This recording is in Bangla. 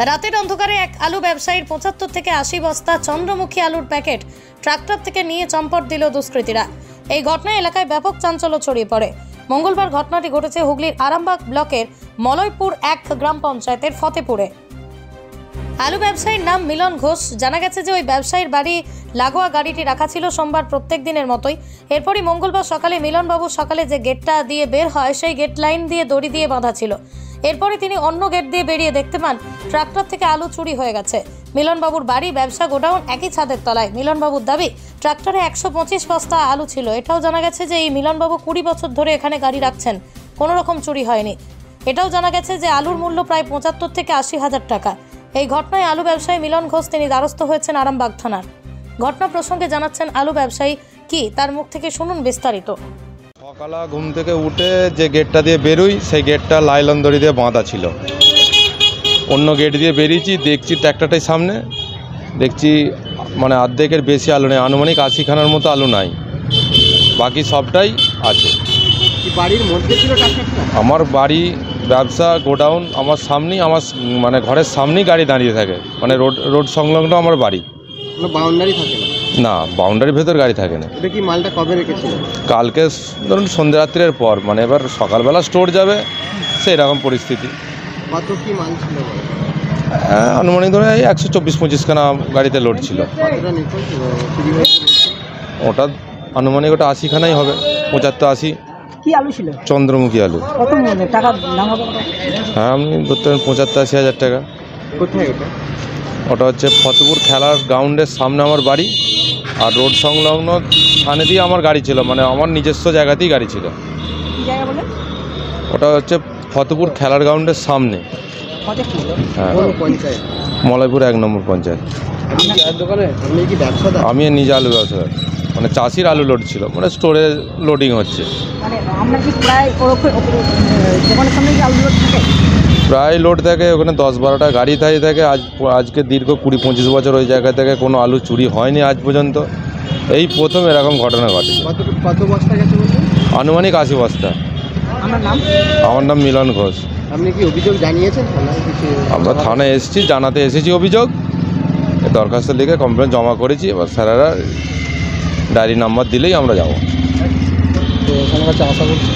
রাতের অন্ধকারে এক আলু ব্যবসায়ীর ৭৫ থেকে ৮০ বস্তা চন্দ্রমুখী আলুর প্যাকেট ট্রাক্টর থেকে নিয়ে চম্পট দিল দুষ্কৃতীরা। এই ঘটনায় এলাকায় ব্যাপক চাঞ্চল্য ছড়িয়ে পড়ে। মঙ্গলবার ঘটনাটি ঘটেছে হুগলির আরামবাগ ব্লকের মলয়পুর ১ গ্রাম পঞ্চায়েতের ফতেপুরে। আলু ব্যবসায়ীর নাম মিলন ঘোষ। জানা গেছে যে ওই ব্যবসায়ীর বাড়ি লাগোয়া গাড়িটি রাখা ছিল সোমবার প্রত্যেক দিনের মতোই। এরপরই মঙ্গলবার সকালে মিলনবাবু সকালে যে গেটটা দিয়ে বের হয় সেই গেট লাইন দিয়ে দড়ি দিয়ে বাঁধা ছিল। এরপরে তিনি অন্য গেট দিয়ে বেরিয়ে দেখতে পান ট্রাক্টর থেকে আলু চুরি হয়ে গেছে। মিলনবাবুর বাড়ি ব্যবসা গোডাউন একই ছাদের তলায়। মিলনবাবুর দাবি ট্রাক্টরে ১২৫ বস্তা আলু ছিল। এটাও জানা গেছে যে এই মিলনবাবু ২০ বছর ধরে এখানে গাড়ি রাখছেন, কোনো রকম চুরি হয়নি। এটাও জানা গেছে যে আলুর মূল্য প্রায় ৭৫ থেকে ৮০ হাজার টাকা। এই ঘটনায় আলু ব্যবসায়ী মিলন ঘোষ তিনি দ্বারস্থ হয়েছেন আরামবাগ থানার। ঘটনা প্রসঙ্গে জানাচ্ছেন আলু ব্যবসায়ী কি, তার মুখ থেকে শুনুন বিস্তারিত। সকালে ঘুম থেকে উঠে যে গেটটা দিয়ে বেরোই সেই গেটটা লাইলন দড়ি দিয়ে বাঁধা ছিল। অন্য গেট দিয়ে বেরিয়েছি, দেখছি ট্র্যাক্টরটাই সামনে, দেখছি মানে অর্ধেকের বেশি আলু নেই, আনুমানিক ৮০ খানার মতো আলু নাই, বাকি সবটাই আছে। বাড়ির মধ্যে ছিল ট্রাক্টরটা? আমার বাড়ি ব্যবসা গোডাউন আমার সামনেই, আমার মানে ঘরের সামনেই গাড়ি দাঁড়িয়ে থাকে, মানে রোড সংলগ্ন আমার বাড়ি। কোনো বাউন্ডারি থাকে না? না, বাউন্ডারির ভেতর গাড়ি থাকে না। এটা কি মালটা কবে রেখেছিল? কালকে ধরুন সন্ধ্যা রাত্রের পর, মানে এবার সকালবেলা স্টোর যাবে সেই রকম পরিস্থিতি। কত কি মাল ছিল? হ্যাঁ, আনুমানিক ধরে ১২৪-২৫ খানা গাড়িতে লোড ছিল। কতটা নিখোঁজ চুরি হয়েছে? ওটা আনুমানিক ওটা ৮০ খানাই হবে, ৭৫-৮০। কি আলু ছিল? চন্দ্রমুখী আলু। কত টাকা দাম হবে? হ্যাঁ, আপনি ধরতে পারেন ৭৫-৮০ হাজার টাকা। কোথায় ওটা? ওটা হচ্ছে ফতেপুর খেলার গ্রাউন্ডের সামনে আমার বাড়ি, আর রোড সংলগ্ন স্থানে দিয়ে আমার গাড়ি ছিল, মানে আমার নিজস্ব জায়গাতেই গাড়ি ছিল। কি জায়গা বলে? ওটা হচ্ছে ফতেপুর খেলার গ্রাউন্ডের সামনে। হ্যাঁ, পঞ্চায়েত মলয়পুর ১ নম্বর পঞ্চায়েত। আপনি কি ব্যবসাদার? আমি নিজে আলু ব্যবসা, মানে চাষির আলু লোড ছিল, মানে স্টোরে লোডিং হচ্ছে। মানে আমরা কি প্রায় দোকানের সামনে কি আলু লোড থাকে? প্রায় লোড থাকে ওখানে, ১০-১২টা গাড়ি থাকে। আজকে দীর্ঘ ২০-২৫ বছর ওই জায়গা থেকে কোনো আলু চুরি হয়নি আজ পর্যন্ত। এই প্রথম এরকম ঘটনা ঘটে। কত বস্তা গেছে বলছেন? আনুমানিক ৮০ বস্তা। আমার নাম? আমার নাম মিলন ঘোষ। আপনি কি অভিযোগ জানিয়েছেন থানায়? আমরা থানায় এসেছি, জানাতে এসেছি অভিযোগ, দরখাস্ত লিখে কমপ্লেন জমা করেছি। এবার স্যারেরা ডায়েরি নাম্বার দিলেই আমরা যাব। তো ওখানে কাছে আশা করছি